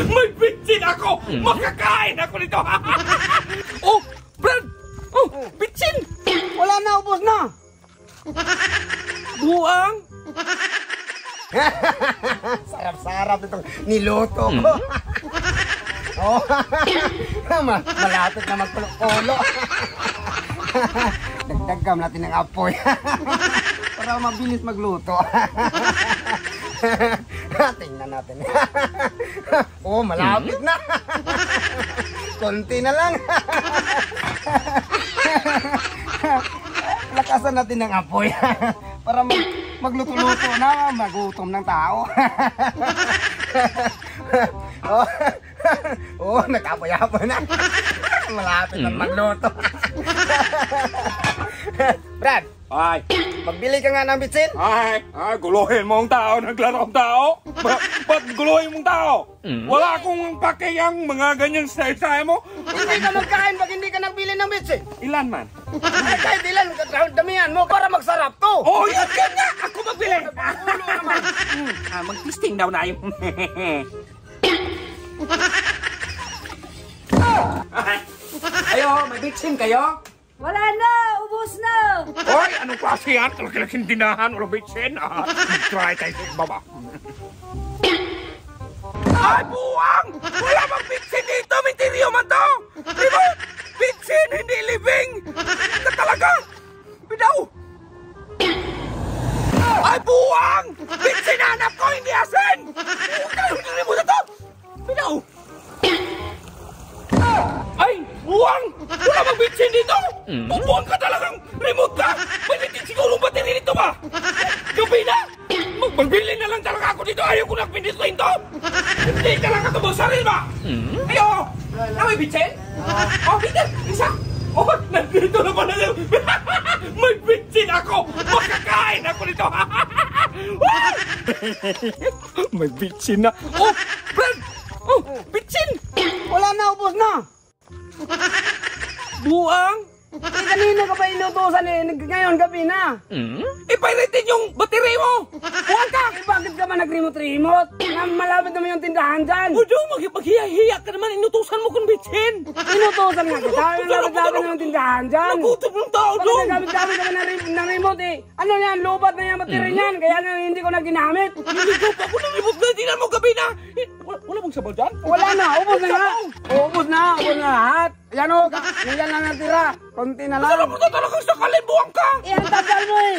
May bitsin ako! Makakain ako nito! Oh, Brad! Oh, bitsin! Wala na, ubos na! Buang! Sarap-sarap itong niluto ko. Oh, malapit na magkulo-kulo. Dagdagam natin ng apoy para mabilis magluto. Tingnan natin. Oh, malapit na. Konti na lang. Lakasan natin ng apoy para magluto-luto na, magutom ng tao. Oh, nagkapoy-apoy na. Malapit na magluto. Brad, Ay, magbili ka nga ng bitsin. ay, guluhin mo ang tao, naglaro ang tao. Ba't guluhin mong tao? Wala akong pakiyang mga ganyang style mo. Hindi ka magkain pag hindi ka nagbili ng bitsin. Ilan man? Kahit ilan, damihan mo para magsarap to. Oh, yan nga! Ako magbili! Mag-testing daw na yung... Ayo, may bitsin kayo? Wala na! Ubus na! Hoy, anong klase yan? Talagang tinahan, wala bitsin. Try tayo sa baba. Ay, buwang! Wala bang bitsin dito? Mintiryo man to! Diba? Bitsin, hindi living! Na talaga! Bidaw! Ay, buwang! Bitsin hanap ko, hindi asin! Hindi mo na to! Bidaw! Ay, buwang! Wala bang bitsin dito? Buwang ka talagang remote ka! Pwede din siguro battery nito ba? Gabi na! Magbili na lang talaga ako dito! Ayaw ko na pinituin to! Hindi talaga ito magsaril ba? Ayo! May bitsin? Oh, Peter! Isa! Oh, nandito na pala yun! May bitsin ako! Makakain ako nito! May bitsin na! Oh! Brad! Oh! Bitsin! Wala na, ubos na. Buang! Kanina ka pa inutusan ngayon gabi na. Ipirated yung battery mo! Buang ka! Bakit ka ba nag-remote-remote? Malapit naman yung tindahan dyan. Udo, maghiya-hiya ka naman! Inutusan mo kung bitsin! Inutusan nga kita. Malapit naman yung tindahan dyan. Nagutom ng tao Bakit doon! nagamit-gamit ka ng remote eh? Ano yan? Lubat na yung battery niyan. Kaya nga hindi ko na ginamit. Hindi ko pa ako nalibot na! Tingnan mo gabi na! Wala bang sabaw dyan? Wala na. Ubos na nga. Ubos na. Ubos na lahat. Yan o. Yan lang natira. Konti na lang. Sarap mo na talagang sakali! Buwang ka! Eh, ang tagal mo eh.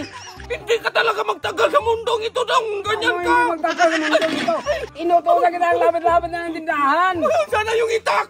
Hindi ka talaga magtagal sa mundong ito dong! Ganyan ka! Magtagal sa mundo dito. Inutusan kita ang lapit-lapit na ng tindahan. Sana yung itak!